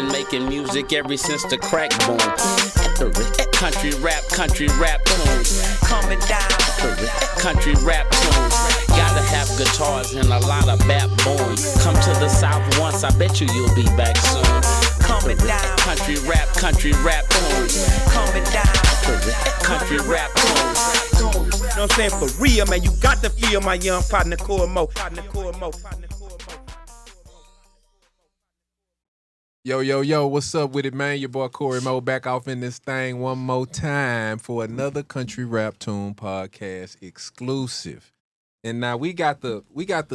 been making music ever since the crack boom. Country rap tunes. Coming down. Country rap tunes. Gotta have guitars and a lot of backbones. Come to the South once, I bet you'll be back soon. Coming down. Country rap tunes. Coming down. Country rap tunes. You know what I'm saying? For real, man, you got to feel my young partner, Cory. Yo, what's up with it, man? Your boy Cory Mo back off in this thing one more time for another Country Rap Tune podcast exclusive. And now we got the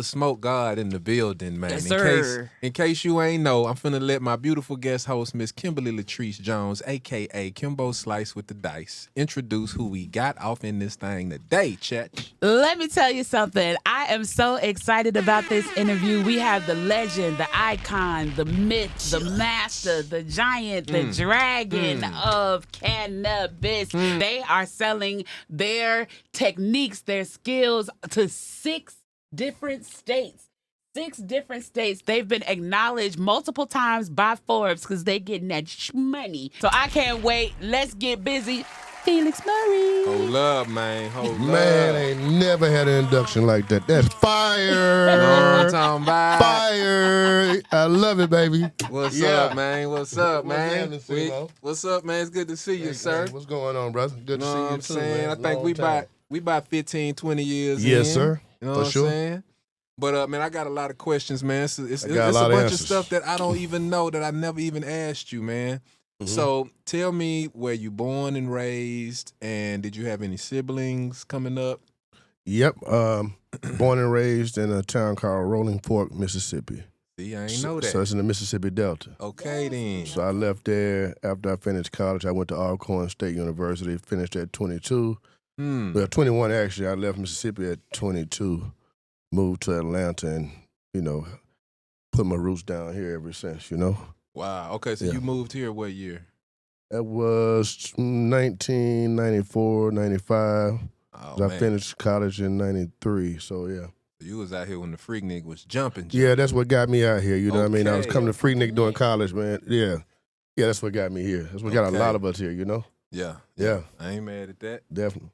smoke god in the building, man. Yes, sir. In case you ain't know, I'm finna let my beautiful guest host, Miss Kimberly Latrice Jones, a.k.a. Kimbo Slice with the Dice, introduce who we got off in this thing today, chat. Let me tell you something. I am so excited about this interview. We have the legend, the icon, the myth, the master, the giant, the dragon of cannabis. They are selling their techniques, their skills to 6 different states. 6 different states. They've been acknowledged multiple times by Forbes because they getting that money. So I can't wait. Let's get busy. Felix Murry. Hold up, man. Hold up. Man, I ain't never had an induction like that. That's fire. No, talking about fire. I love it, baby. What's up, man? What's up, What's man? happening, C.E.O? What's up, man? It's good to see you, sir. What's going on, brother? Good to see you, Know what I'm too, saying? man. I think we about 15, 20 years in. Yes, sir. You know For what I'm sure. saying? But, man, I got a lot of questions, man. It's I got a lot a of bunch answers. of stuff that I don't even know that I never even asked you, man. So tell me where you born and raised, and did you have any siblings coming up? Yep. Born and raised in a town called Rolling Fork, Mississippi. See, I ain't know that. So it's in the Mississippi Delta. Okay, then. So I left there after I finished college. I went to Alcorn State University, finished at 22. Well, 21 actually. I left Mississippi at 22, moved to Atlanta, and, put my roots down here ever since, Wow. Okay, so you moved here what year? That was 1994, 95. Oh, I man. finished college in 93, so yeah. You was out here when the Freaknik was jumping. Yeah, that's what got me out here, you know what I mean? I was Okay. coming to Freaknik during college, man. Yeah, that's what got me here. That's what got a Okay. lot of us here, Yeah. Yeah, I ain't mad at that. definitely.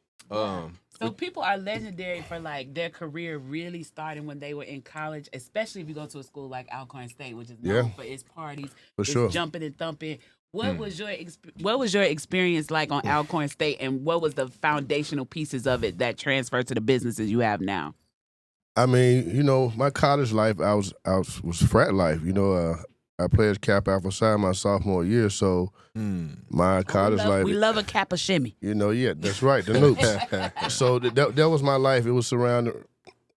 So people are legendary for their career really starting when they were in college, especially if you go to a school like Alcorn State, which is known for its parties, For its sure. jumping and thumping. What was your experience like on Alcorn State, and what was the foundational pieces of it that transferred to the businesses you have now? I mean, my college life, I was frat life. I played Kappa Alpha Psi my sophomore year, so my college life. We love a Kappa shimmy. That's right, the Noops. So that was my life. It was surrounded,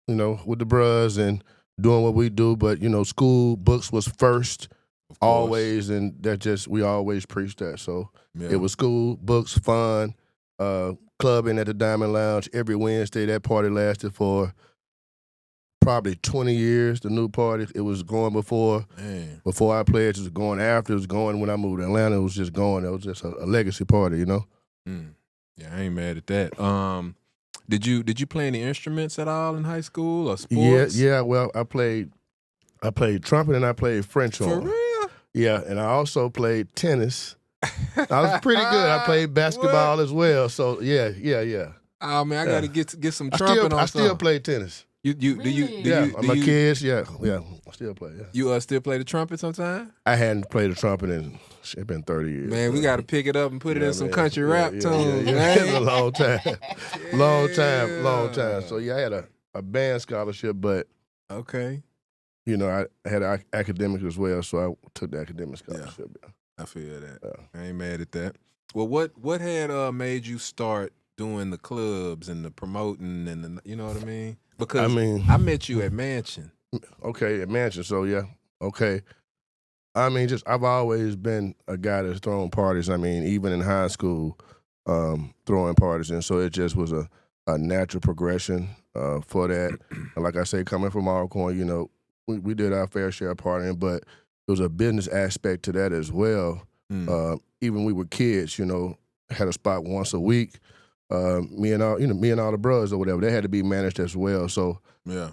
with the bros and doing what we do. But school books was first, always, and we always preached that. So it was school books, fun, clubbing at the Diamond Lounge every Wednesday. That party lasted for probably 20 years, the new party. It was going before I played. It was going after. It was going when I moved to Atlanta. It was just going. It was just a legacy party, Yeah, I ain't mad at that. Did you play any instruments at all in high school or sports? Yeah. Well, I played trumpet and I played French horn. For real? Yeah, and I also played tennis. I was pretty good. I played basketball as well. So yeah. Oh man, I gotta get some trumpet on. I still play tennis. My kids, I still play. Yeah. You still play the trumpet sometime? I hadn't played the trumpet in it's been 30 years. Man, we gotta pick it up and put it in some country rap tunes. It's been a long time. Long time. So yeah, I had a band scholarship, but okay. I had academics as well, so I took the academic scholarship. Yeah. I feel that. I ain't mad at that. Well, what had made you start doing the clubs and the promoting and the, you know what I mean? Because I met you at Mansion. Okay, at Mansion. So yeah, okay. I've always been a guy that's thrown parties. Even in high school, throwing parties, and so it just was a natural progression for that. Like I say, coming from Alcorn, we did our fair share of partying, but there was a business aspect to that as well. Even we were kids, had a spot once a week. Me and all the brothers or whatever, they had to be managed as well. So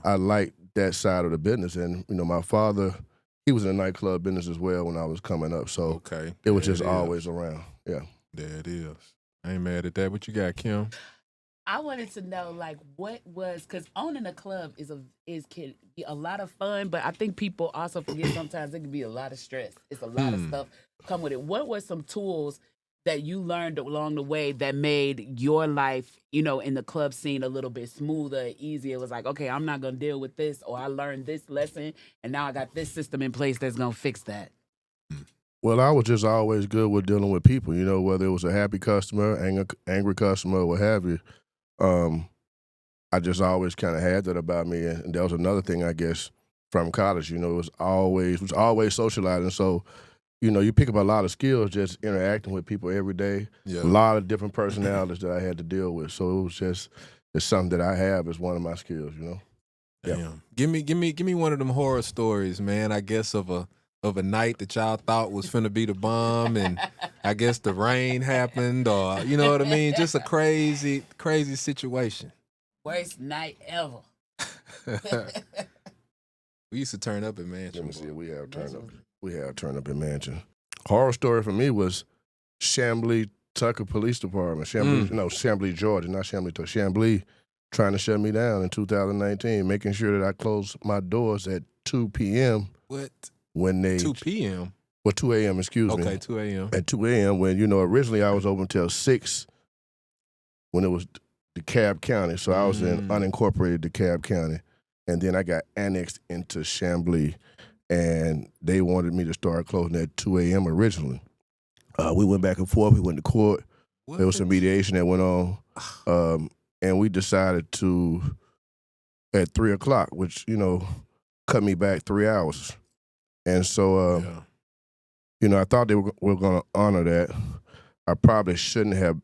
I liked that side of the business. And my father, he was in the nightclub business as well when I was coming up. So it was just always around. Yeah. There it is. I ain't mad at that. What you got, Kim? I wanted to know, like, what was, because owning a club can be a lot of fun, but I think people also forget sometimes it can be a lot of stress. It's a lot of stuff come with it. What were some tools that you learned along the way that made your life, in the club scene a little bit smoother, easier? It was like, okay, I'm not going to deal with this, or I learned this lesson, and now I got this system in place that's going to fix that. Well, I was just always good with dealing with people, whether it was a happy customer, angry customer, or what have you. I just always kind of had that about me. And that was another thing, I guess, from college. It was always socializing. So, you pick up a lot of skills just interacting with people every day. Yeah. A lot of different personalities that I had to deal with. So it was it's something that I have as one of my skills, Damn. Yeah. Give me one of them horror stories, man. I guess of a night that y'all thought was finna be the bomb, and I guess the rain happened, or you know what I mean? Just a crazy situation. Worst night ever. We used to turn up at Mansion. Let me see. We have turn up at Mansion. Horror story for me was Chamblee Tucker Police Department. Chamblee, Georgia, not Chamblee Tucker. Chamblee trying to shut me down in 2019, making sure that I closed my doors at 2 p.m. What? When they 2 p.m. Well, 2 a.m. Excuse me. Okay, 2 a.m. At 2 a.m. when originally I was open till 6 when it was DeKalb County, so I was in unincorporated DeKalb County, and then I got annexed into Chamblee, and they wanted me to start closing at 2 a.m. originally. We went back and forth. We went to court. What? There was some mediation that went on, and we decided to at 3 o'clock, which cut me back 3 hours. And so, I thought they were going to honor that. I probably shouldn't have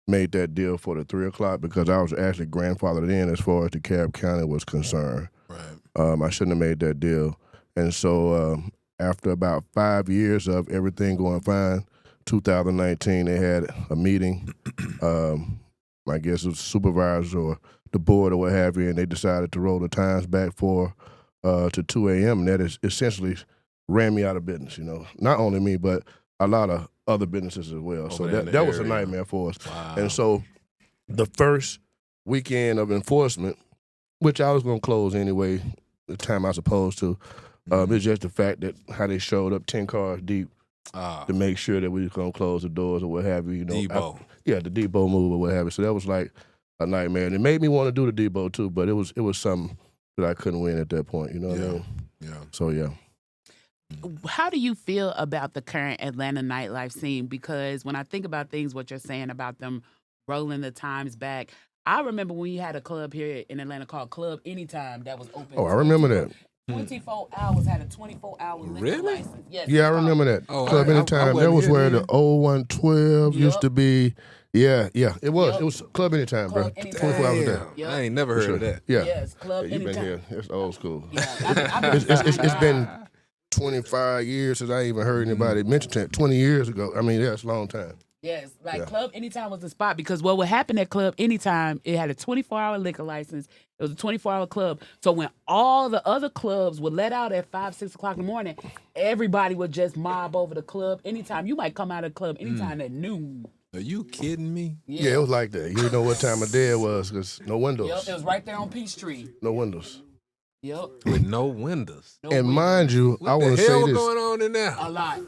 made that deal for the 3 o'clock because I was actually grandfathered in as far as DeKalb County was concerned. Right. I shouldn't have made that deal. And so after about 5 years of everything going fine, 2019, they had a meeting. I guess it was supervisors or the board or what have you, and they decided to roll the times back to 2 a.m., and that is essentially ran me out of business, Not only me, but a lot of other businesses as well. So that was a nightmare for us. Wow. And so the first weekend of enforcement, which I was going to close anyway, the time I was supposed to, it's just the fact that how they showed up 10 cars deep to make sure that we was going to close the doors or what have you. Debo. The Debo move or what have you. So that was like a nightmare. And it made me want to do the Debo too, but it was something that I couldn't win at that point, what I mean? Yeah. So, yeah. How do you feel about the current Atlanta nightlife scene? Because when I think about things, what you're saying about them rolling the times back, I remember when you had a club here in Atlanta called Club Anytime that was open. Oh, I remember that. 24 hours, had a 24-hour liquor license. Yes, yeah, I remember that. Oh, Club Anytime. That was where the 0112 used to be. Yeah, it was. Yep. It was Club Anytime, bro. 24 hours a day. Yep. I ain't never heard of that. Yeah. Yes, Club You've Anytime. been here. It's old school. Yeah, it's been 25 years since I even heard anybody mention that. 20 years ago. I mean, it's a long time. Yes, Club Anytime was the spot because what would happen at Club Anytime, it had a 24-hour liquor license. It was a 24-hour club. So when all the other clubs would let out at 5, 6 o'clock in the morning, everybody would just mob over the Club Anytime. You might come out of Club Anytime at noon. Are you kidding me? Yeah, it was like that. You didn't know what time of day it was because no windows. Yep, it was right there on Peachtree. No windows. Yep. With no windows. Mind you, I want to say this. What's going on in there? A lot.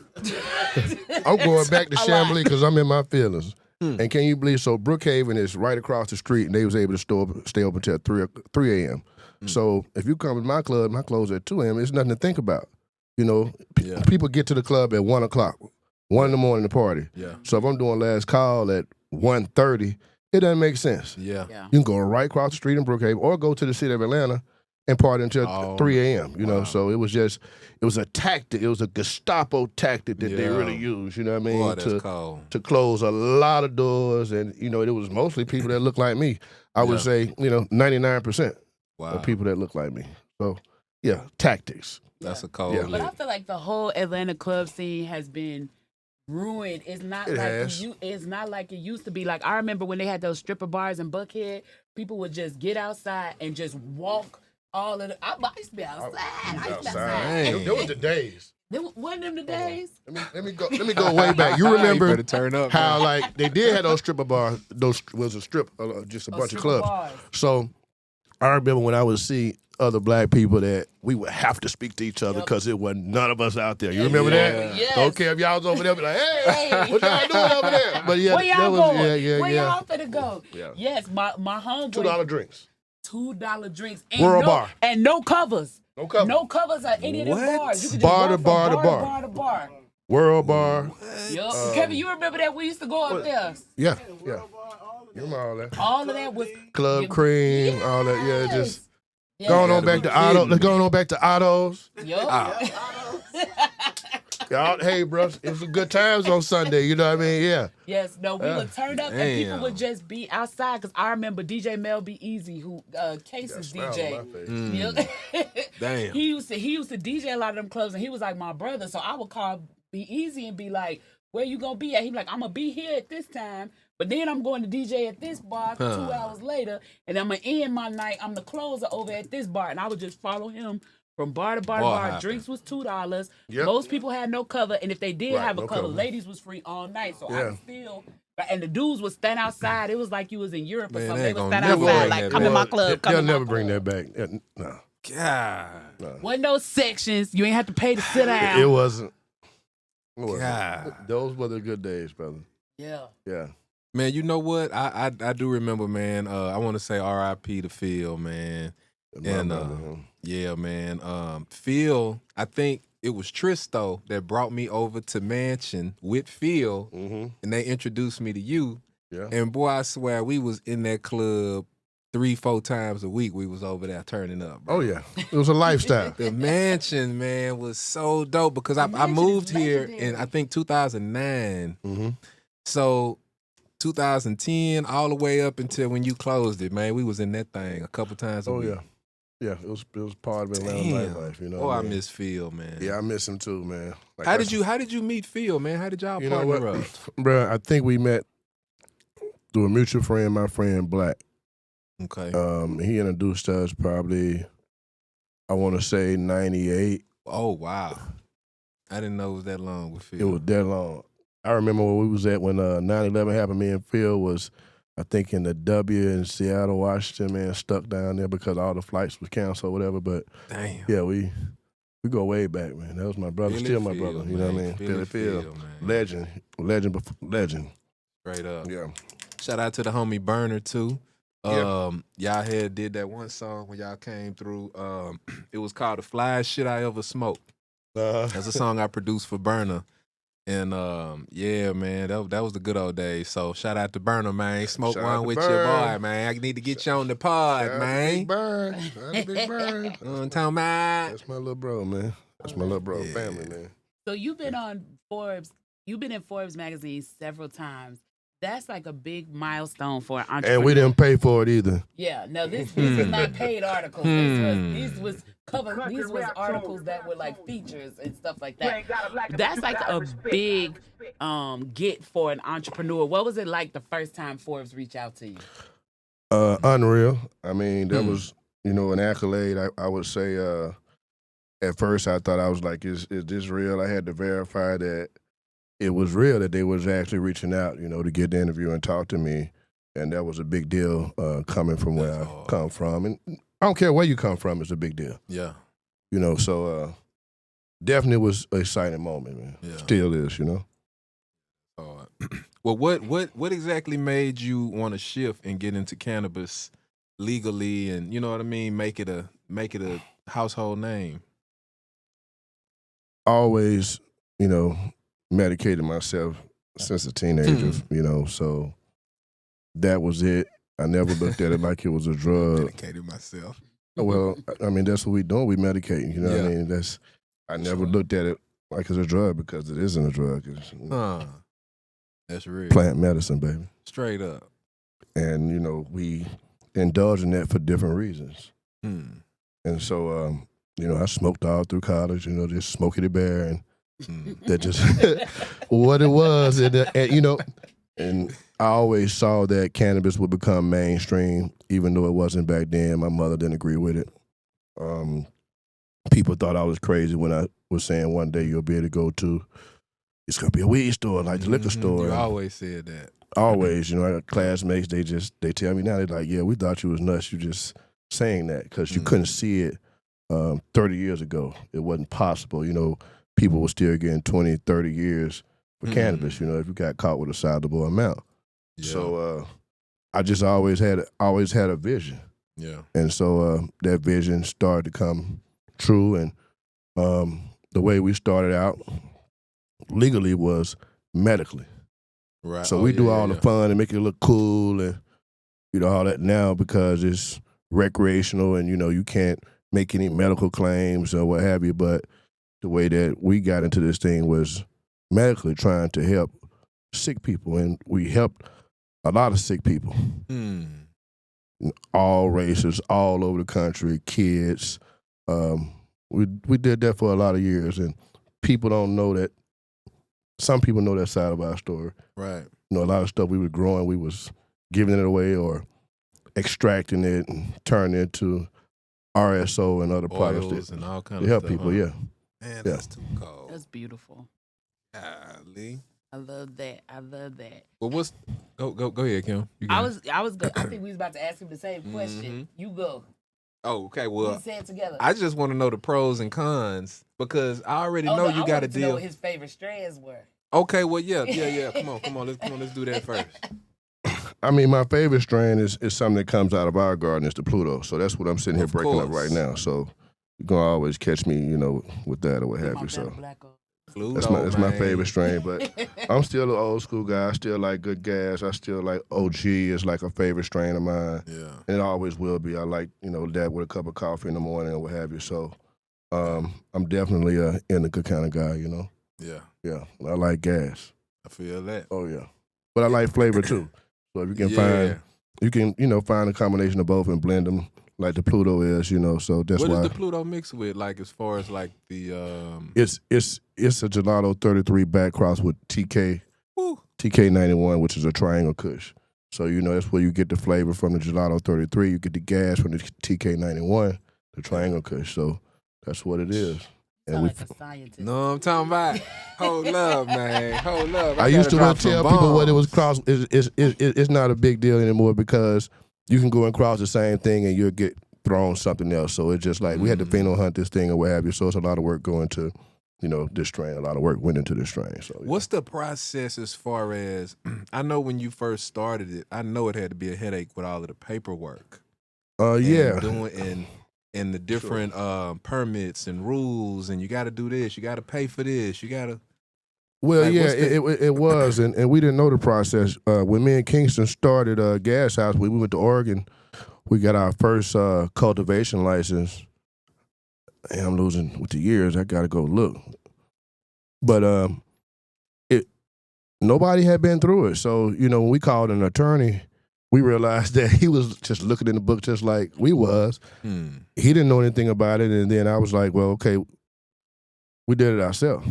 I'm going back to Chamblee because I'm in my feelings. And can you believe, so Brookhaven is right across the street, and they was able to stay open until 3 a.m. So if you come to my club, my close at 2 a.m., it's nothing to think about. People get to the club at 1 o'clock, 1 in the morning to party. Yeah. So if I'm doing last call at 1:30, it doesn't make sense. Yeah. You can go right across the street in Brookhaven or go to the city of Atlanta and party until 3 a.m., So it was a tactic. It was a Gestapo tactic that they really used, you know what I mean? Boy, that's cold. To close a lot of doors. And, it was mostly people that look like me. I would say, 99% of people that look like me. So, yeah, tactics. That's a cold But I feel like the whole Atlanta club scene has been ruined. It's not like it used to be. Like, I remember when they had those stripper bars in Buckhead, people would just get outside and just walk All of the, I used to be outside. I used to be outside. Dang. There was the days. Wasn't them the days? Let me go way back. You remember better turn up, how man. like they did have those stripper bars? Those was a strip, just a bunch of clubs. Bars. So I remember when I would see other black people that we would have to speak to each other because it wasn't none of us out there. You remember that? Yes. Don't care if y'all was over there, be like, hey, what y'all doing over there? But yeah, Where y'all that was, going? Where y'all finna go? Yeah. Yes, my homeboy. $2 drinks. $2 drinks. And World bar. And no covers. No cover. No covers at any of them What? bars. You could just Bar go to from bar to bar. bar to bar. World bar. Yup. Kevin, you remember that we used to go up there? Yeah. You remember all that? All of that was Club Cream, all that. Yeah, just yes. going on back to Otto. Let's go on back to Otto's. Yup. Y'all, hey, bro, it was good times on Sunday. You know what I mean? Yeah. Yes, no, we would turn up and people Damn. would just be outside. Because I remember DJ Mel Be Easy, who Case's DJ. Yep. Damn. He used to DJ a lot of them clubs, and he was like my brother. So I would call Be Easy and be like, "Where you gonna be at?" He'd be like, "I'm gonna be here at this time, but then I'm going to DJ at this bar 2 hours later, and I'm gonna end my night. I'm the closer over at this bar," and I would just follow him. From bar to bar to bar, hopping. drinks was $2. Yep. Most people had no cover, and if they did Right, have a no cover, cover. ladies was free all night. So I Yeah. was still, and the dudes would stand outside. It was like you was in Europe or Man, something. they They would gonna stand never outside bring like, that "Come in my back. club, come They'll in my never club." bring that back. No. God. Wasn't no sections. You ain't have to pay to sit down. It wasn't. God. Those were the good days, brother. Yeah. Yeah. Man, you know what? I do remember, man. I want to say R.I.P. to Phil, man. And yeah, man. Phil, I think it was Tristo that brought me over to Mansion with Phil, and they introduced me to you. Yeah. And boy, I swear we was in that club 3-4 times a week. We was over there turning up, bro. Oh yeah, it was a lifestyle. The Mansion, man, was so dope because I Mansion moved is here legendary. in I think 2009. Mm-hmm. So 2010 all the way up until when you closed it, man. We was in that thing a couple times a Oh week. yeah, it was part of Atlanta Damn. nightlife. You know. Oh, what I mean? miss Phil, man. Yeah, I miss him too, man. Like, How that's- did you meet Phil, man? How did y'all You know partner what, up? bro? I think we met through a mutual friend, my friend Black. Okay. He introduced us probably, I want to say 98. Oh wow. I didn't know it was that long with Phil. It was that long. I remember where we was at when 9/11 happened. Me and Phil was, I think, in the W in Seattle, Washington, man, stuck down there because all the flights was canceled or whatever. But Damn. yeah, we go way back, man. That was my brother, Philly still my Phil, brother. You know what I man. mean? Philly Phil. Phil, man. Legend. Straight up. Yeah. Shout out to the homie Burner too. Yeah. Y'all had did that one song when y'all came through. It was called "The Flyest Shit I Ever Smoked." That's a song I produced for Burner. And yeah, man, that was the good old days. So shout out to Burner, man. Smoke Shout out one to with Burn. your boy, man. I need to get you on the pod, man. Big Burn. Shout out to Big Burn. You know what I'm talking about? That's my little bro, man. That's my little bro Yeah. family, man. So you've been on Forbes. You've been in Forbes magazine several times. That's like a big milestone for an entrepreneur. And we didn't pay for it either. Yeah, no, this is not paid articles. These was articles that were like features and stuff like that. That's like a big get for an entrepreneur. What was it like the first time Forbes reached out to you? Unreal. I mean, that was, an accolade. I would say at first I thought I was like, is this real? I had to verify that it was real, that they was actually reaching out, to get the interview and talk to me. And that was a big deal coming from where I come from. And I don't care where you come from, it's a big deal. Yeah. So definitely was an exciting moment, man. Yeah. Still is, Well, what exactly made you want to shift and get into cannabis legally, and you know what I mean, make it a household name? Always, medicated myself since a teenager, so that was it. I never looked at it like it was a drug. Medicated myself. Well, I mean, that's what we doing. We medicate, what I Yeah. mean? I never looked at it like it's a drug because it isn't a drug. It's That's real. plant medicine, baby. Straight up. And, we indulge in that for different reasons. Hmm. And so, I smoked all through college, just Smokey the Bear, and that just what it was. And I always saw that cannabis would become mainstream, even though it wasn't back then. My mother didn't agree with it. People thought I was crazy when I was saying one day you'll be able to go to, it's going to be a weed store like the liquor store. You always said that. Always, I got classmates, they tell me now, they're like, yeah, we thought you was nuts. You just saying that because you couldn't see it 30 years ago. It wasn't possible. People were still getting 20, 30 years for cannabis, if you got caught with a sizable amount. Yeah. So I just always had a vision. Yeah. And so that vision started to come true. And the way we started out legally was medically. Right. So we do all the fun and make it look cool and, all that now because it's recreational and, you can't make any medical claims or what have you. But the way that we got into this thing was medically trying to help sick people. And we helped a lot of sick people. All races, all over the country, kids. We did that for a lot of years, and people don't know that. Some people know that side of our story. Right. A lot of stuff we were growing, we was giving it away or extracting it and turning it into RSO and other products and all kinds to help of stuff, people. Yeah. Man, that's too cold. That's beautiful. Golly. I love that. Well, go ahead, Kim. You got it. I think we was about to ask him the same question. You go. Oh, okay. Well, we say it together. I just want to know the pros and cons because I already know you got to deal. Know what his favorite strands were. Okay. Well, yeah. Come on. Let's do that first. I mean, my favorite strain is something that comes out of our garden. It's the Pluto. So that's what I'm sitting here breaking up right now. So you're gonna always catch me, with that or what have you. So that's my favorite strain. But I'm still an old school guy. I still like good gas. I still like OG is like a favorite strain of mine. Yeah. And it always will be. I like, that with a cup of coffee in the morning or what have you. So I'm definitely a indica kind of guy, Yeah. Yeah. I like gas. I feel that. Oh yeah. But I like flavor too. So if you can find a combination of both and blend them like the Pluto is, so that's why. What is the Pluto mixed with, like, as far as, like, the... It's a Gelato 33 back cross with TK91, which is a triangle kush. So, that's where you get the flavor from the Gelato 33. You get the gas from the TK91, the triangle kush. So that's what it is. And like a scientist. No, I'm talking about. Hold up, man. Hold up. I used to tell people what it was cross. It's not a big deal anymore because you can go and cross the same thing and you'll get thrown something else. So it's just like we had to pheno hunt this thing or what have you. So it's a lot of work going to, this strain. A lot of work went into this strain. So yeah. What's the process as far as, I know when you first started it, I know it had to be a headache with all of the paperwork. Yeah. And the different permits and rules, and you got to do this, you got to pay for this, you got to. Well, like, yeah, it was, and we didn't know the process. When me and Kingston started Gas House, we went to Oregon. We got our first cultivation license. And I'm losing with the years. I got to go look. But nobody had been through it. So, when we called an attorney, we realized that he was just looking in the book just like we was. He didn't know anything about it. And then I was like, well, okay, we did it ourselves.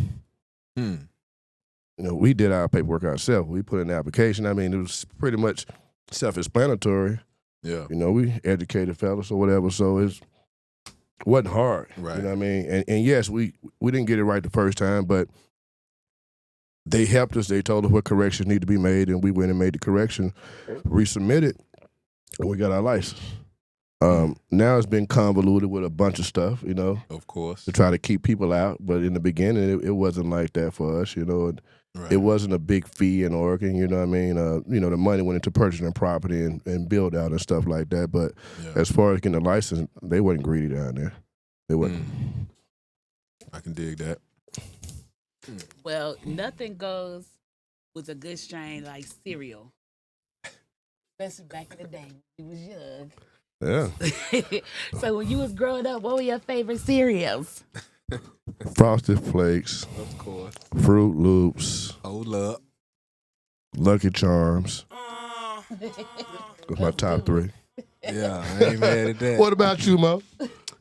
We did our paperwork ourselves. We put in the application. I mean, it was pretty much self-explanatory. Yeah. We educated fellas or whatever, so it wasn't hard. Right. You know what I mean? And yes, we didn't get it right the first time, but they helped us. They told us what corrections need to be made, and we went and made the correction, resubmitted, and we got our license. Now it's been convoluted with a bunch of stuff, Of course. to try to keep people out. But in the beginning, it wasn't like that for us, Right. It wasn't a big fee in Oregon, you know what I mean? The money went into purchasing property and build out and stuff like that. But as far as getting a license, they wasn't greedy down there. They wasn't. I can dig that. Well, nothing goes with a good strain like cereal. Especially back in the day when we was young. Yeah. So when you was growing up, what were your favorite cereals? Frosted Flakes. Of course. Fruit Loops. Hold up. Lucky Charms. That's my top three. Yeah, I ain't mad at that. What about you, Mo?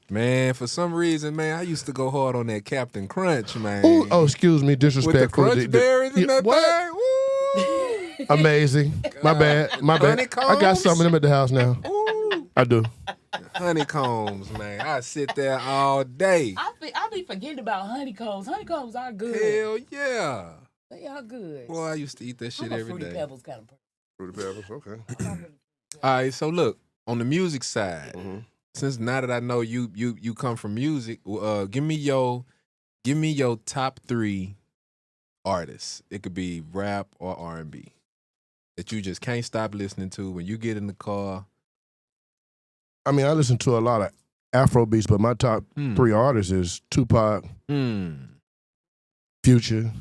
Man, for some reason, man, I used to go hard on that Captain Crunch, man. Ooh, oh, excuse me, With the disrespectful. crunch berries and that what? thing. Woo! Amazing. My bad. Honeycombs? I got some of them at the house now. Ooh. I do. Honeycombs, man. I sit there all day. I be forgetting about honeycombs. Honeycombs are good. Hell yeah. They are good. Boy, I used to eat that shit I'm a every Fruity day. Pebbles kind of person. Fruity Pebbles, okay. All right, so look, on the music side, since now that I know you come from music, give me your top 3 artists. It could be rap or R&B that you just can't stop listening to when you get in the car. I mean, I listen to a lot of Afro beats, but my top 3 artists is Tupac, Future,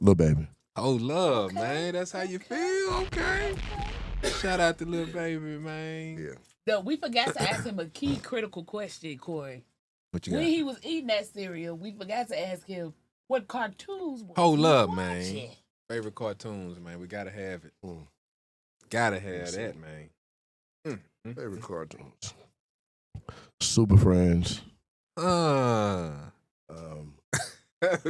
Lil Baby. Oh, love, man. That's how you feel? Okay. Shout out to Lil Baby, man. Yeah. No, we forgot to ask him a key critical question, Cory. What you got? When he was eating that cereal, we forgot to ask him what cartoons was Hold he up, watching? man. Favorite cartoons, man. We gotta have it. Gotta have that, man. Favorite cartoons. Super Friends.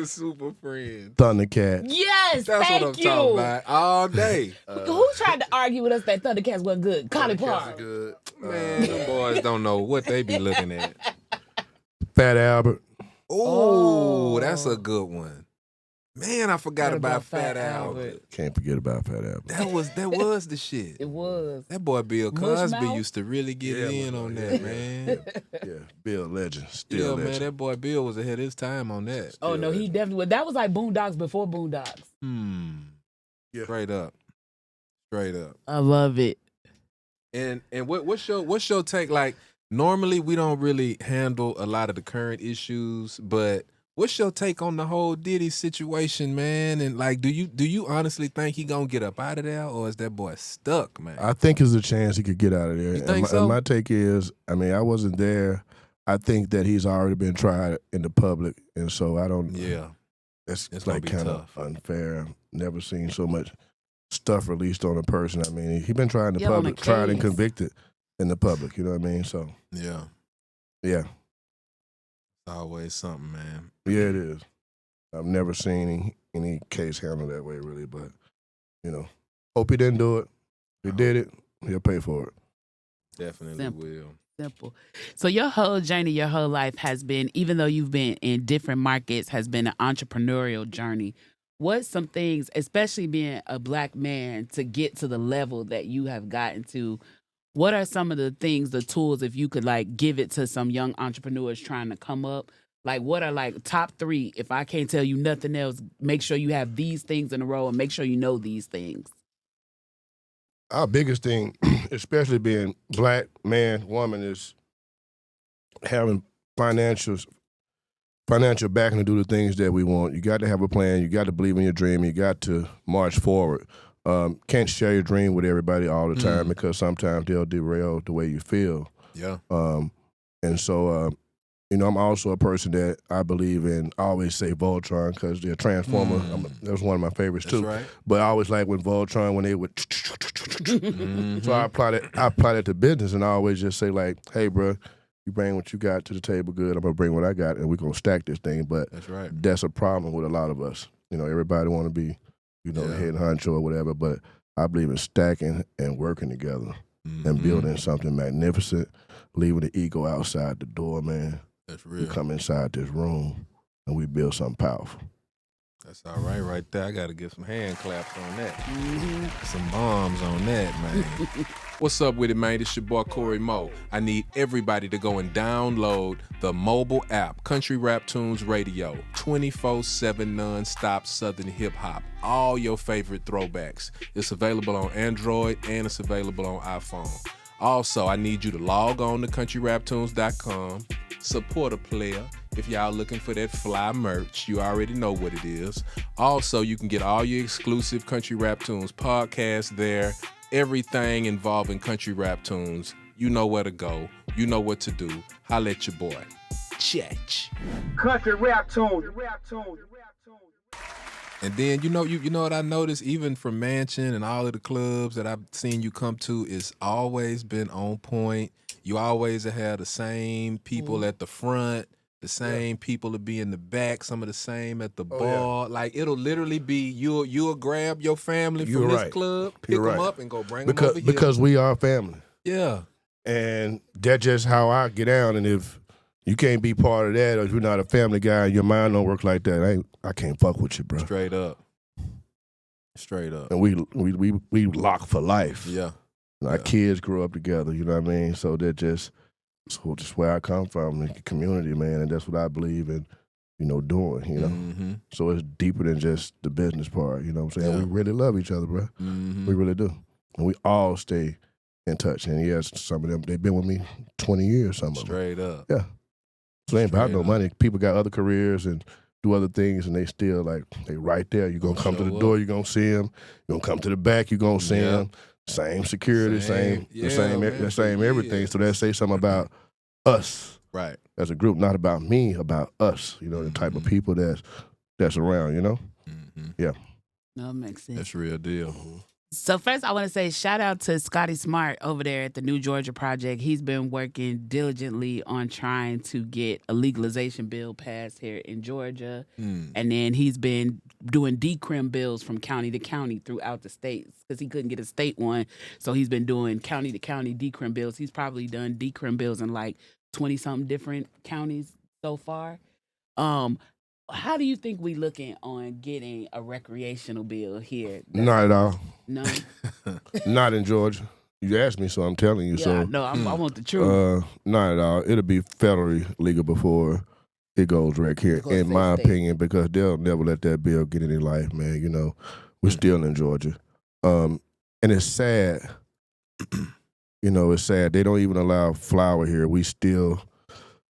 Super Friends. Thundercats. Yes, That's thank what I'm you. talking about all day. Who tried to argue with us that Thundercats wasn't good? Collie Thundercats Park. are good. Man, them boys don't know what they be looking at. Fat Albert. Oh, that's a good one. Man, I forgot about Fat Albert. Can't forget about Fat Albert. That was the shit. It was. That boy Bill Mush Cosby Mouth? used to really get in on that, man. Yeah, Bill Legend. Yeah, Still man, legend. that boy Bill was ahead of his time on that. Oh, no, he definitely was. That was like Boondocks before Boondocks. Yeah. Straight up. I love it. And what's your take? Like, normally we don't really handle a lot of the current issues, but what's your take on the whole Diddy situation, man? And like, do you honestly think he gonna get up out of there, or is that boy stuck, man? I think there's a chance he could get out of there. You think so? And my take is, I mean, I wasn't there. I think that he's already been tried in the public, and so I don't. Yeah, it's gonna like be kind tough. of unfair. Never seen so much stuff released on a person. I mean, he been tried in the Yeah, on public, a tried and case. convicted in the public. You know what I mean? So yeah, yeah, always something, man. yeah, it is. I've never seen any case handled that way, really. But you know, hope he didn't do it. If he did it, he'll pay for it. Definitely Simple. will. Simple. So your whole journey, your whole life has been, even though you've been in different markets, has been an entrepreneurial journey. What's some things, especially being a Black man, to get to the level that you have gotten to? What are some of the things, the tools, if you could like give it to some young entrepreneurs trying to come up? Like, what are like top 3? If I can't tell you nothing else, make sure you have these things in a row and make sure you know these things. Our biggest thing, especially being Black man, woman, is having financial backing to do the things that we want. You got to have a plan. You got to believe in your dream. You got to march forward. Can't share your dream with everybody all the time because sometimes they'll derail the way you feel. Yeah. And so, you know, I'm also a person that I believe in. I always say Voltron because they're Transformer. That was one of my favorites too. That's right. But I always like when Voltron, when they would. So I apply that to business, and I always just say like, "Hey, bro, you bring what you got to the table, good. I'm gonna bring what I got, and we're gonna stack this thing." But That's right. that's a problem with a lot of us. You know, everybody want to be, you know, the head honcho or whatever. But I believe in stacking and working together and building something magnificent, leaving the ego outside the door, man. That's real. We come inside this room and we build something powerful. That's all right there. I got to get some hand claps on that. Some bombs on that, man. What's up with it, man? It's your boy, Cory Mo. I need everybody to go and download the mobile app, Country Rap Tunes Radio, 24/7 nonstop Southern hip-hop. All your favorite throwbacks. It's available on Android and it's available on iPhone. Also, I need you to log on to countryraptunes.com, support a player. If y'all looking for that fly merch, you already know what it is. Also, you can get all your exclusive Country Rap Tunes podcasts there. Everything involving Country Rap Tunes. You know where to go. You know what to do. Holla at your boy. Chech. Country Rap Tunes. And then you know what I noticed, even from Mansion and all of the clubs that I've seen you come to, it's always been on point. You always have the same people at the front. The same people will be in the back, some of the same at the Oh, bar. Like, it'll literally be you'll grab your family from this club, pick them up, and go bring them over here. Because we are family. Yeah. And that's just how I get down. And if you can't be part of that, or if you're not a family guy and your mind don't work like that, I can't fuck with you, bro. Straight up. And we lock for life. Yeah. Our kids grow up together, you know what I mean? So that's just where I come from, the community, man, and that's what I believe in, doing, Mm-hmm. So it's deeper than just the business part, you know what I'm saying? Yeah. We really love each other, bro. Mm-hmm. We really do. And we all stay in touch. And yes, some of them, they've been with me 20 years, some of them. Straight up. Yeah. So it ain't about no up. money. People got other careers and do other things, and they still, like, they right there. You're going to come to the door, you're going to see them. You're going to come to the back, you're going to see them. Same security, same everything. So that say something about us, right? As a group, not about me, about us. The type of people that's around. Mm-hmm. Yeah. No, it makes sense. That's real deal. Mm-hmm. So first, I want to say shout out to Scotty Smart over there at the New Georgia Project. He's been working diligently on trying to get a legalization bill passed here in Georgia. And then he's been doing decrim bills from county to county throughout the states because he couldn't get a state one. So he's been doing county to county decrim bills. He's probably done decrim bills in like 20-something different counties so far. How do you think we looking on getting a recreational bill here? Not at all. No? Not in Georgia. You asked me, so I'm telling you. Yeah, so no, I want the truth. Not at all. It'll be federally legal before it goes right here, in my opinion, because they'll never let that bill get any life, man. We're still in Georgia. And it's sad. It's sad. They don't even allow flower here. We still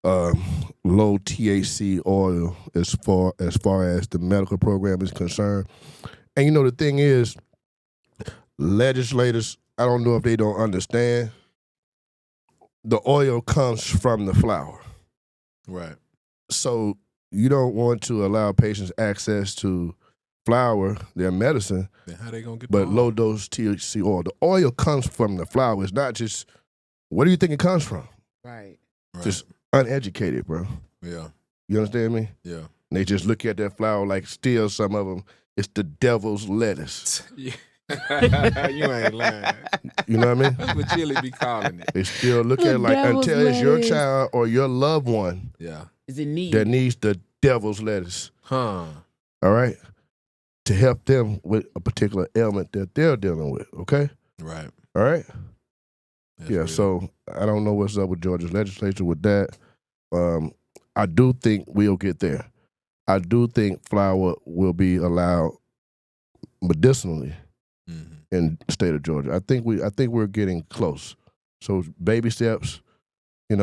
low THC oil as far as the medical program is concerned. And the thing is, legislators, I don't know if they don't understand, the oil comes from the flower. Right. So you don't want to allow patients access to flower, their medicine, then how they gonna get low dose THC oil. The oil comes from the flower. It's not just, where do you think it comes from? Right. Just uneducated, bro. Yeah. You understand me? Yeah. And they just look at that flower like still some of them, it's the devil's lettuce. You ain't lying. You know what I mean? That's what Chili be calling it. They still look at it like, until it's your child or your loved one is in need that needs the devil's lettuce. Huh. All right? To help them with a particular ailment that they're dealing with, okay? Right. All right? That's yeah, real. so I don't know what's up with Georgia's legislature with that. I do think we'll get there. I do think flower will be allowed medicinally in the state of Georgia. I think we're getting close. So baby steps, and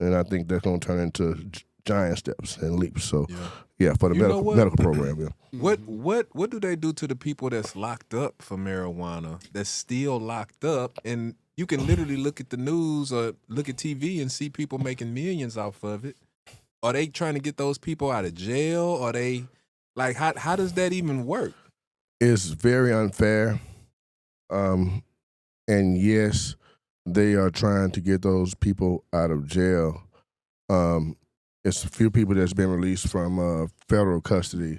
I think that's going to turn into giant steps and leaps. So yeah, for the medical program. Yeah. What do they do to the people that's locked up for marijuana? That's still locked up, and you can literally look at the news or look at TV and see people making millions off of it. Are they trying to get those people out of jail? Are they like how does that even work? It's very unfair. And yes, they are trying to get those people out of jail. It's a few people that's been released from federal custody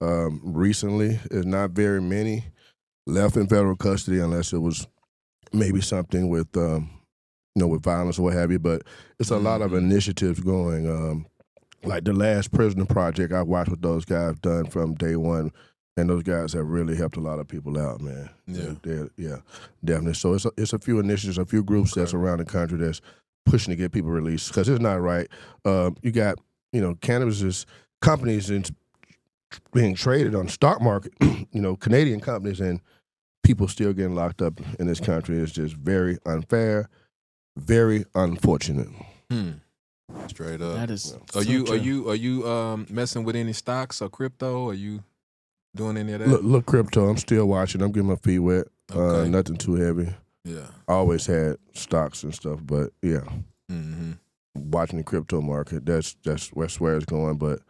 recently. It's not very many left in federal custody unless it was maybe something with with violence or what have you. But it's a lot of initiatives going. Like the Last Prisoner Project, I watched what those guys done from day one. And those guys have really helped a lot of people out, man. Yeah, definitely. So it's a few initiatives, a few groups that's around the country that's pushing to get people released because it's not right. You got cannabis companies being traded on the stock market, Canadian companies, and people still getting locked up in this country. Is just very unfair, very unfortunate. Straight up. That is. Are you messing with any stocks or crypto? Are you doing any of that? Look, crypto, I'm still watching. I'm getting my feet wet. Okay. Nothing too heavy. Yeah. I always had stocks and stuff, but yeah. Mm-hmm. Watching the crypto market, that's where it's going. But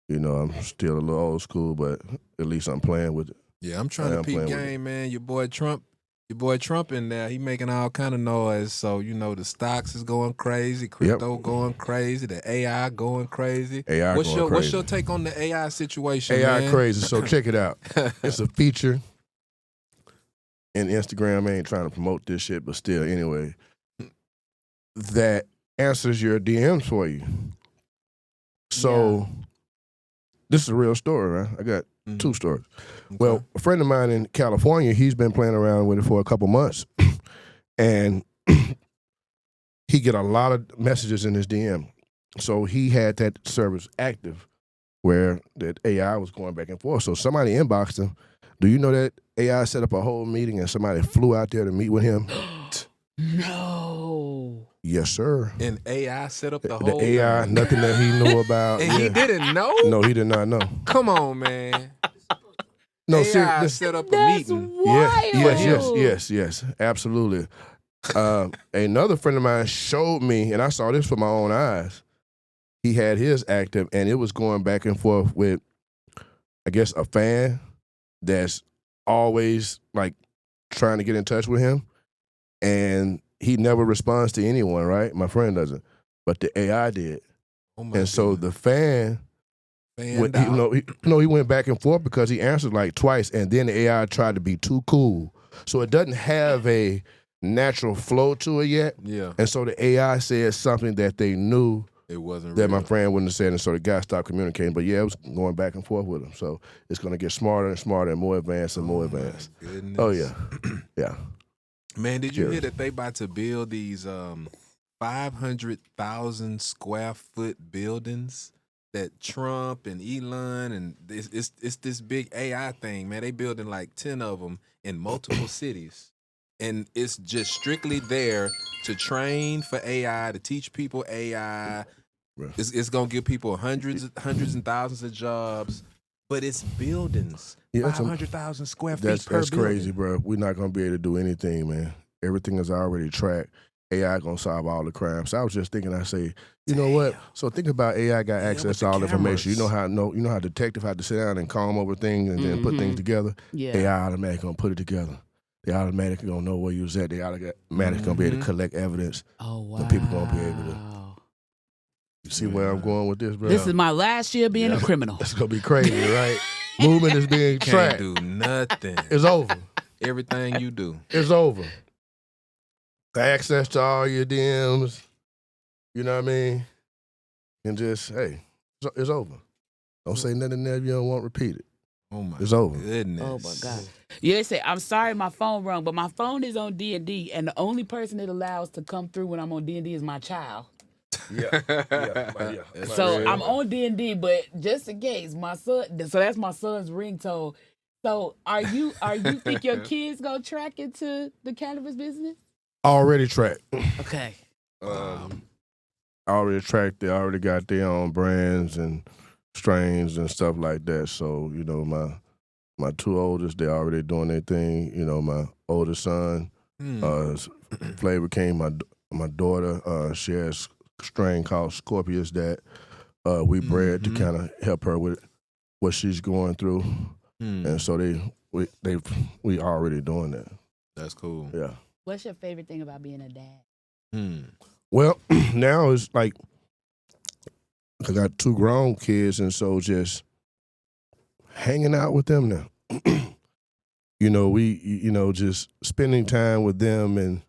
I'm still a little old school, but at least I'm playing with it. Yeah, I'm trying to peep game, man. Your boy Trump Your boy Trump in there, he making all kind of noise. So, the stocks is going crazy, crypto going crazy, the AI going crazy. What's your take on the AI situation, AI man? crazy. So check it out. It's a feature, and Instagram ain't trying to promote this shit, but still, anyway, that answers your DMs for you. So this is a real story, right? I got two stories. Okay. Well, a friend of mine in California, he's been playing around with it for a couple months, and he get a lot of messages in his DM. So he had that service active where that AI was going back and forth. So somebody inboxed him. Do you know that AI set up a whole meeting and somebody flew out there to meet with him? No. Yes, sir. And AI set up the whole AI, thing. nothing that he knew about. And he didn't know? No, he did not know. Come on, man. No, AI set up a meeting. Wild. Yes, absolutely. Another friend of mine showed me, and I saw this with my own eyes. He had his active, and it was going back and forth with, I guess, a fan that's always like trying to get in touch with him, and he never responds to anyone. Right, my friend doesn't, but the AI did, so the fan. He went back and forth because he answered like twice, and then the AI tried to be too cool. So it doesn't have a natural flow to it yet. Yeah. And so the AI said something that they knew it wasn't that real. my friend wouldn't have said, and so the guy stopped communicating. But yeah, it was going back and forth with him. So it's going to get smarter and smarter and more advanced and more advanced. Goodness. Oh, yeah. Yeah. Man, did you hear that they about to build these 500,000 square foot buildings? That Trump and Elon and it's this big AI thing, man. They building like 10 of them in multiple cities, and it's just strictly there to train for AI, to teach people AI. It's gonna give people hundreds and thousands of jobs, but it's buildings, 500,000 square feet per building. That's crazy, bro. We're not gonna be able to do anything, man. Everything is already tracked. AI gonna solve all the crimes. So I was just thinking, I say, you know what? So think about AI got access to all the information. You know how detective had to sit down and comb over things and then put things together. Yeah. AI automatically gonna put it together. They automatically gonna know where you was at. They automatically gonna be able to collect evidence. Oh wow! And people gonna be able to. You see where I'm going with this, bro? This is my last year being a criminal. It's gonna be crazy, right? Movement is being tracked. Can't do nothing. It's over. Everything you do. It's over. Access to all your DMs, you know what I mean? And just, hey, it's over. Don't say nothing there if you don't want to repeat it. Oh my It's over. goodness. Oh my God. Yeah, they say, I'm sorry my phone rung, but my phone is on D&D, and the only person it allows to come through when I'm on D&D is my child. Yeah. So I'm on D&D, but just in case, my son, so that's my son's ringtone. So are you think your kids gonna track into the cannabis business? Already tracked. Okay. Already tracked. They already got their own brands and strains and stuff like that. So, my two oldest, they're already doing their thing. My oldest son, Flavor King, my daughter, she has a strain called Scorpious that we bred to kind of help her with what she's going through. And so we already doing that. That's cool. Yeah. What's your favorite thing about being a dad? Well, now it's like I got two grown kids, and so just hanging out with them now. Just spending time with them and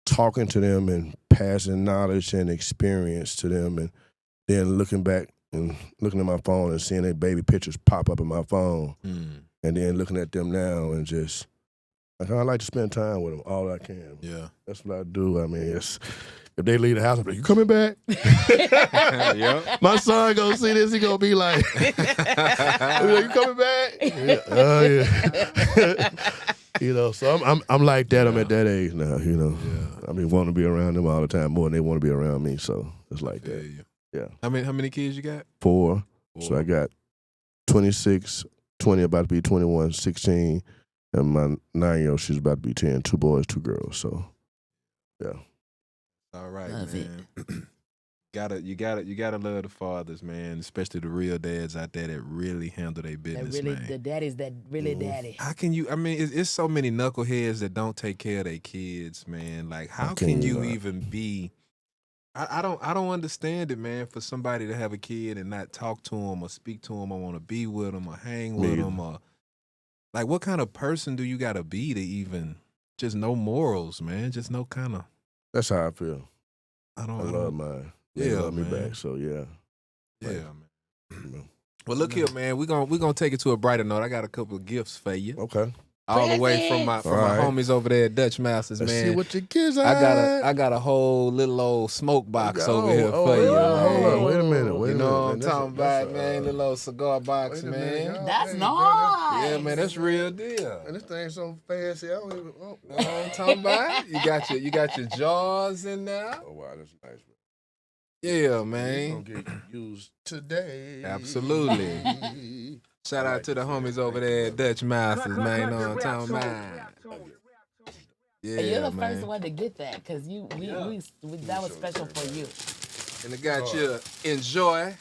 talking to them and passing knowledge and experience to them, and then looking back and looking at my phone and seeing their baby pictures pop up in my phone, and then looking at them now and just. I like to spend time with them all I can. Yeah. That's what I do. I mean, if they leave the house, I'm like, you coming back? Yep. My son gonna see this, he gonna be like, you coming back? Yeah. Oh, yeah. So I'm like that. I'm at that age now, Yeah. I mean, wanting to be around them all the time more than they want to be around me. So it's like that. Yeah. How many kids you got? 4. So I got 26, 20, about to be 21, 16. And my 9-year-old, she's about to be 10. 2 boys, 2 girls. So, yeah. All right, Love man. You gotta love the fathers, man, especially the real dads out there that really handle their business, That really, man. the daddies that really daddy. How can you? I mean, it's so many knuckleheads that don't take care of their kids, man. Like, how can you even be? I don't understand it, man. For somebody to have a kid and not talk to them or speak to them or want to be with them or hang with them or like, what kind of person do you gotta be to even just know morals, man? Just know kind of. That's how I feel. I love mine. They love me back. So yeah, man. Well, look here, man. We're gonna take it to a brighter note. I got a couple of gifts for you. Okay. All the way from my homies over there at Dutch Masters, Let's man. see what your kids are. I got a whole little old smoke box over here for you. Hold on, wait a minute. You know what I'm talking about, man? Little old cigar box, man. That's nice. Yeah, man, that's real deal. And this thing's so fancy. I don't even. You know what I'm talking about? You got your jars in there. Oh wow, that's nice, man. Yeah, man. It's gonna get used today. Absolutely. Shout out to the homies over there at Dutch Masters, man. You know what I'm talking about? Yeah, And you're the man. first one to get that because that was special for you. And I got you enjoy.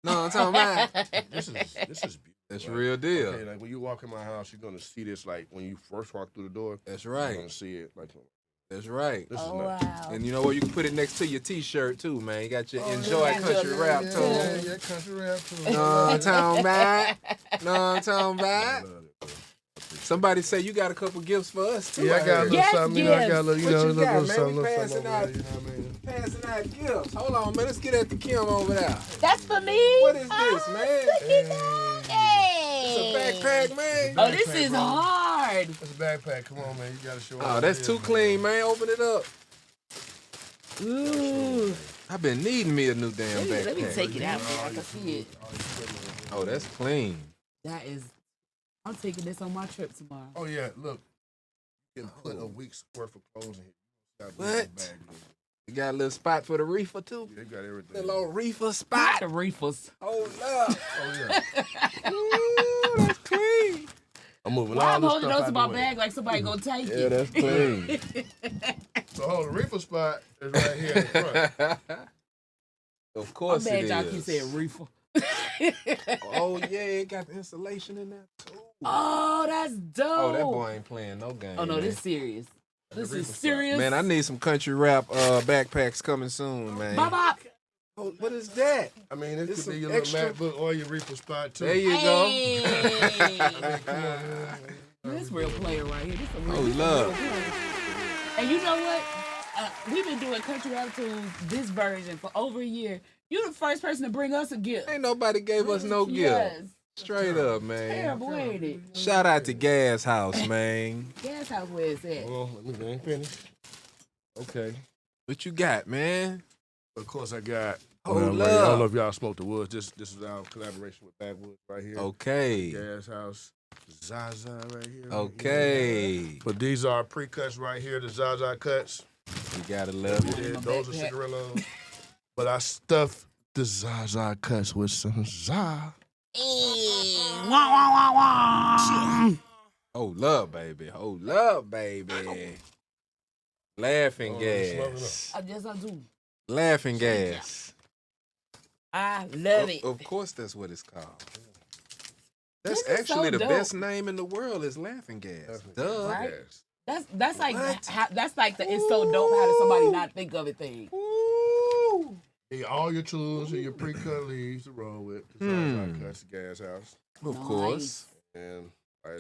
Know what I'm talking about? This is beautiful. That's real deal. Okay, like when you walk in my house, you're gonna see this like when you first walk through the door. That's You're right. gonna see it like. That's right. This is nice. Wow. And you know what? You can put it next to your T-shirt too, man. You got your enjoy country rap too. Yeah, country rap too. Know what I'm talking about? Know what I'm talking about? Somebody say you got a couple gifts for us too. Yeah, I got a little Yes, something. You know, I got a little, What you little got, man? something, We little passing something out, over there, you know what I mean? passing out gifts. Hold on, man. Let's get at the Kim over there. That's for me. What is this, man? Hey. It's a backpack, man. Oh, this is hard. It's a backpack. Come on, man. You gotta show Oh, that's too clean, man. Open it up. Ooh, I've been needing me a new damn backpack. Let me take it out so I can see it. Oh, that's clean. That is. I'm taking this on my trip tomorrow. Oh yeah, look. You can put a week's worth of clothes in here. What? You got a little spot for the reefer too? They got everything. Little old reefer Not spot. the reefers. Hold up. Oh yeah. Ooh, that's clean. I'm moving Why all I'm this holding stuff those out in the my way. bag like somebody gonna take Yeah, it? that's clean. So hold the reefer spot is right here in front. Of I'm course mad it y'all is. keep saying reefer. Oh yeah, it got the insulation in there too. Oh, that's dope. Oh, that boy ain't playing no game. Oh no, man. this serious. This is serious. Man, I need some country rap backpacks coming soon, man. Bye. Oh, what is that? I mean, this It's could be some your extra- little MacBook or your reefer spot too. There you go. Hey. This real player right here. This a real, Oh, this a love. real player. And you know what? We've been doing Country Rap Tunes, this version, for over a year. You're the first person to bring us a gift. Ain't nobody gave us no gift. Yes. Straight up, man. Terrible, ain't it? Shout out to Gas House, man. Guess how where it's at. Hold on, let me finish. Okay. What you got, man? Of course, I got. Hold I up. don't know if y'all smoke the woods. This is our collaboration with Backwoods right here. Okay. Gas House. Zaza right here. Okay. But these are pre-cuts right here, the Zaza cuts. You gotta love it. Yeah, those are cigarillos. But I stuffed the Zaza cuts with some Za. Hold up, baby. Hold up, baby. Laughing gas. I guess I do. Laughing gas. I love it. Of course, that's what it's called. That's This is actually so the dope. best name in the world is Laughing Gas. Duh. Right? Yes. That's like What? that's like the it's so dope. How did somebody not think of it thing? Ooh. Yeah, all your tools and your pre-cut leaves to roll with. The Zaza cuts, the Gas House. Of Nice. course. And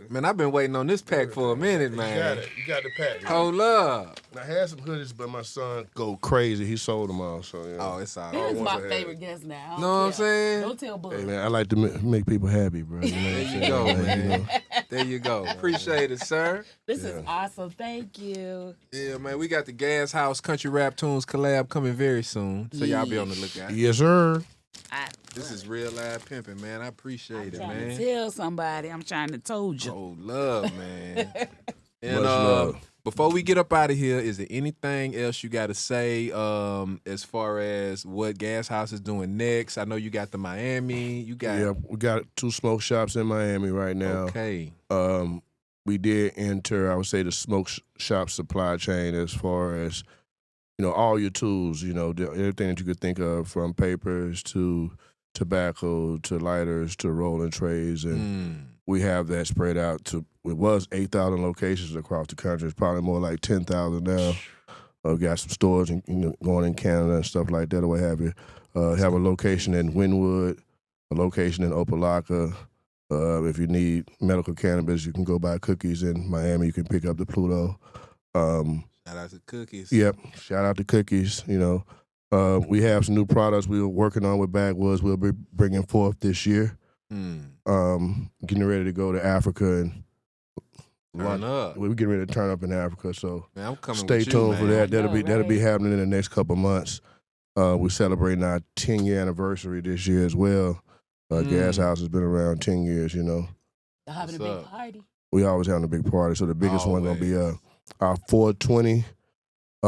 Man, I've been waiting on this pack for a minute, You man. got it. You got the pack. Hold up. And I had some hoodies, but my son go crazy. He sold them all. So yeah. Oh, it's all This right. is ones my I had. favorite guest now. I don't Know what I'm care. saying? Don't tell Bud. Hey man, I like to make people happy, bro. You know what I'm There you saying? go, Like, you man. know. There you go. Appreciate it, sir. This is awesome. Thank you. Yeah, man, we got the Gas House Country Rap Tunes collab coming very soon. So y'all be on the lookout. Yes, sir. This is real live pimping, man. I appreciate it, I'm trying man. to tell somebody. I'm trying to told you. Oh, love, man. And Much love. before we get up out of here, is there anything else you got to say as far as what Gas House is doing next? I know you got the Miami. You got Yeah, we got 2 smoke shops in Miami right now. okay. We did enter, I would say, the smoke shop supply chain as far as all your tools, everything that you could think of, from papers to tobacco to lighters to rolling trays, and we have that spread out to. It was 8,000 locations across the country. It's probably more like 10,000 now. We got some stores going in Canada and stuff like that, or what have you. Have a location in Wynwood, a location in Opelika. If you need medical cannabis, you can go buy cookies in Miami. You can pick up the Pluto. Shout out to cookies. Yep, shout out to cookies. We have some new products we were working on with Backwoods. We'll be bringing forth this year. Getting ready to go to Africa and Turn up. we're getting ready to turn up in Africa. So Man, I'm coming stay with you, tuned for man. that. That'll be happening in the next couple of months. We're celebrating our 10-year anniversary this year as well. Gas House has been around 10 years. Y'all having What's a big up? party. We always having a big party. So the biggest one gonna be our 420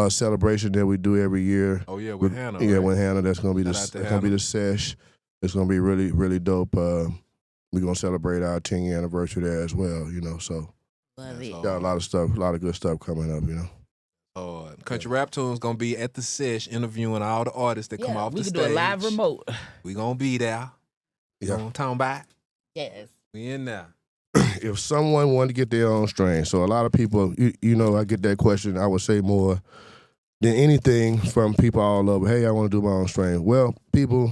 celebration that we do every year. Oh yeah, with Hannah. Yeah, right? with Hannah. That's gonna be Shout out to the sesh. It's gonna be really, really dope. We're gonna celebrate our 10-year anniversary there as well. So Love it. got a lot of good stuff coming up. Country Rap Tune's gonna be at the sesh interviewing all the artists that come off we the can stage. do a live remote. We gonna be there. You know what I'm talking about? Yes. We in there. If someone wanted to get their own strain, so a lot of people, I get that question. I would say more than anything from people all over. Hey, I want to do my own strain. Well, people,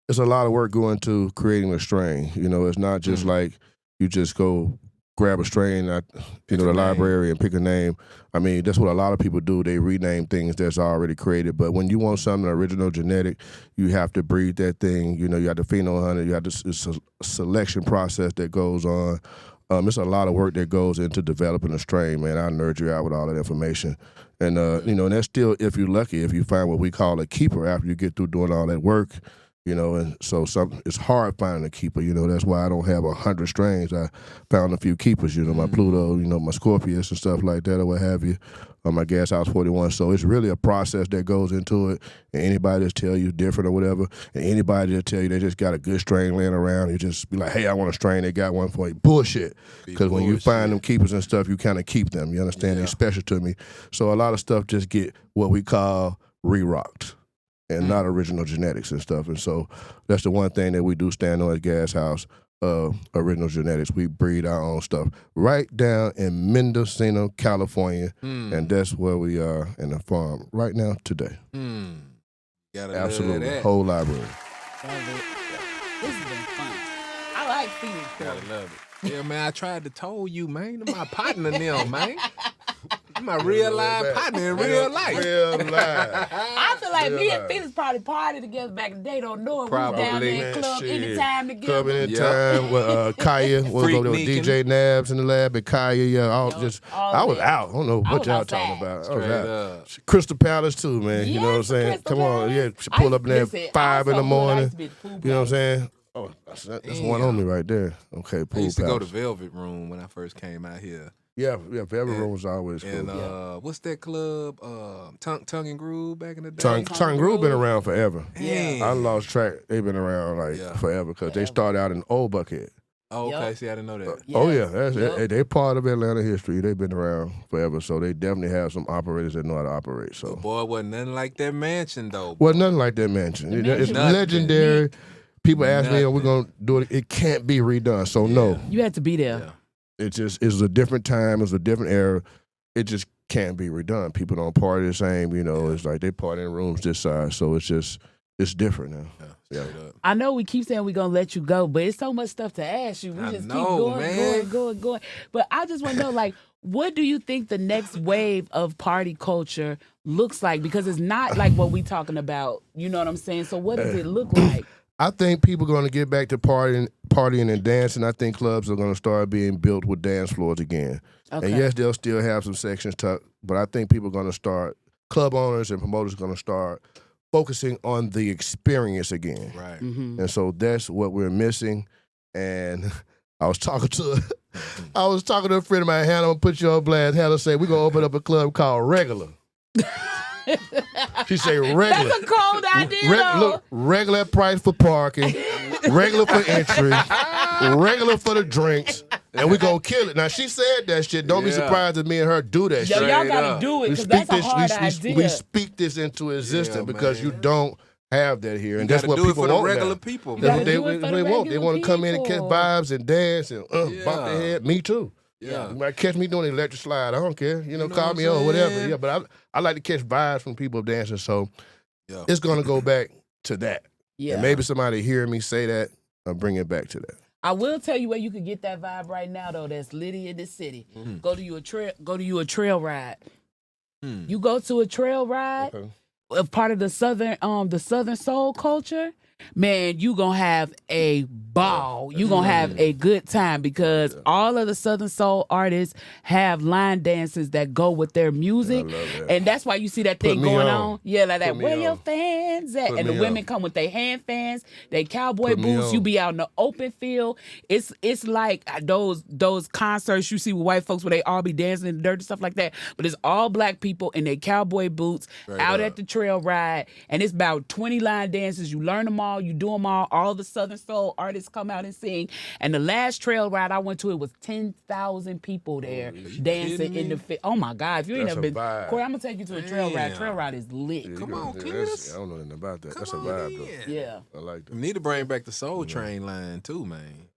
it's a lot of work going to creating a strain. It's not just like you just go grab a strain at the library and pick a name. I mean, that's what a lot of people do. They rename things that's already created. But when you want something original genetic, you have to breed that thing. You have the phenol hunter. You have it's a selection process that goes on. It's a lot of work that goes into developing a strain, man. I'll nerd you out with all that information. And, and that's still, if you're lucky, if you find what we call a keeper after you get through doing all that work. And so it's hard finding a keeper. That's why I don't have 100 strains. I found a few keepers. My Pluto, my Scorpious and stuff like that, or what have you. My Gas House 41. So it's really a process that goes into it. And anybody that tell you different or whatever, and anybody that tell you they just got a good strain laying around, you just be like, hey, I want a strain. They got one for you. Bullshit. Because when you find them keepers and stuff, you kind of keep them. You understand? They're special to me. So a lot of stuff just get what we call re-rocked. And not original genetics and stuff. And so that's the one thing that we do stand on at Gas House, original genetics. We breed our own stuff right down in Mendocino, California. And that's where we are in the farm right now today. Gotta Absolutely. love that. Whole library. Love it. This has been fun. I like Felix. Gotta love it. Yeah, man, I tried to told you, man. I'm my partner now, man. I'm my real life partner in real life. Real life. I feel like me and Felix probably partied together back in the day. Don't know it. We was down Probably. there in club Shit. anytime together. Club anytime with Kaya. Was over there with Freakniking. DJ Nabs in the lab and Kaya. all I was that. out. I don't know I what was y'all outside. talking about. I was Straight out. up. Crystal Palace too, man. You know what I'm Yes, saying? Crystal Come on, Palace. yeah. Pull up in there Listen, at 5 in the I morning. used to be at the pool You know what I'm saying? Oh, that's one on me right there. Okay, I pool used to go to palace. Velvet Room when I first came out here. Yeah, Velvet Room was always And cool. what's that club? Tongue and Groove back in the day. Tongue Groove been around forever. Dang. I lost track. They've been around forever because they started out in Old Buckhead. Oh, okay. Yep. See, I didn't know that. Oh yeah, that's Yep. they part of Atlanta history. They've been around forever, so they definitely have some operators that know how to operate. So Boy, wasn't nothing like that mansion though. well, nothing like that mansion. It's Nothing. legendary. People ask me, "Are we Nothing. gonna do it?" It can't be redone. So no, You had to be there. Yeah. it was a different time. It's a different era. It just can't be redone. People don't party the same. It's like they party in rooms this size. So it's different now. Yeah, straight up. I know we keep saying we're going to let you go, but it's so much stuff to ask you. We I just know, keep man. going. But I just want to know, like, what do you think the next wave of party culture looks like? Because it's not like what we talking about. You know what I'm saying? So what does it look like? I think people are going to get back to partying and dancing. I think clubs are going to start being built with dance floors again. Okay. And yes, they'll still have some sections tucked, but I think people are going to start, club owners and promoters are going to start focusing on the experience again. Right. Mm-hmm. And so that's what we're missing. And I was talking to a friend of mine, Hannah. I'm going to put you on blast. Hannah said, we're going to open up a club called Regular. She say regular. That's a cold idea, though. Regular price for parking, regular for entry, regular for the drinks, and we gonna kill it. Now she said that shit. Don't be surprised if me and her do that Yo, shit. y'all gotta do it because that's a hard idea. We speak this into existence because you don't have that here, and that's what do people it for want. the regular now. people. That's Man. what they want. They want to come in and catch vibes and dance and bump their head. Me too. Yeah. You might catch me doing the electric slide. I don't care. You know know call what me I'm on, whatever. saying? Yeah, but I like to catch vibes from people dancing. So it's gonna go back to that. Yeah. And maybe somebody hearing me say that or bring it back to that. I will tell you where you can get that vibe right now though. That's litty in this city. Go to you a trail ride. You go to a trail ride, a part of the southern soul culture. Man, you gonna have a ball. You gonna have a good time because all of the Southern Soul artists have line dances that go with their music, and that's why you see that thing going on. Yeah, like that. Where your fans at? And the women come with their hand fans, their cowboy boots. You be out in the open field. It's like those concerts you see with white folks where they all be dancing in the dirt and stuff like that. But it's all black people in their cowboy boots out at the trail ride, and it's about 20 line dances. You learn them all. You do them all the Southern Soul artists come out and sing. And the last trail ride I went to, it was 10,000 people there dancing in the oh my God, if you ain't never been, Cory, I'm gonna take you to a trail ride. Trail ride is lit. Yeah, Come on, I kids. don't know nothing about that. That's a vibe though. Yeah. I like that. We need to bring back the Soul Train line too, man.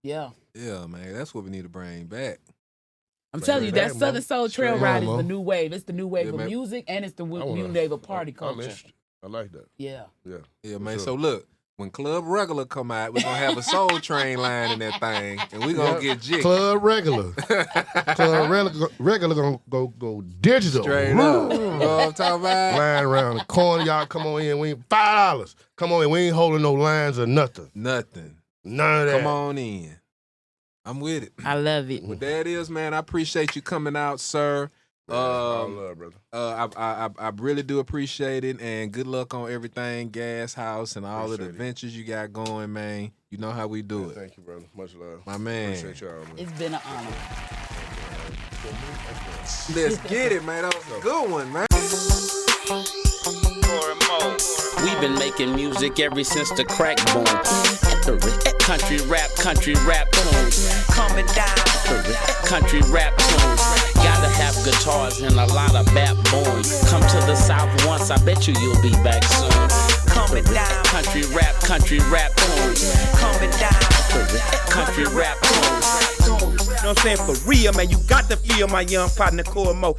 Yeah. Yeah, man. That's what we need to bring back. I'm telling you, that Southern Soul trail ride is on, the new wave. It's the new wave of man. music, and it's the new wave of party culture. I like that. Yeah. Yeah, man. So look, when Club Regular come out, we're gonna have a Soul Train line in that thing, and we're gonna get jiggy. Club Regular. Club Regular gonna go digital. Straight up. You know what I'm talking about? Line around the corner, y'all come on in. We ain't $5. Come on in. We ain't holding no lines or nothing. Nothing. None of that. Come on in. I'm with it. I love it. But there it is, man. I appreciate you coming out, sir. All love, brother. I really do appreciate it, and good luck on everything, Gas House, and all of the ventures you got going, man. You know how we do it. Thank you, brother. Much love. My man. Appreciate y'all, man. It's been an honor. Let's get it, man. That was a good one, man. We've been making music ever since the crack boom. Country rap tunes. Coming down. Country rap tunes. Gotta have guitars and a lot of backbone. Come to the South once, I bet you'll be back soon. Coming down. Country rap tunes. Coming down. Country rap tunes. You know what I'm saying? For real, man, you got to feel my young partner, Cory Mo.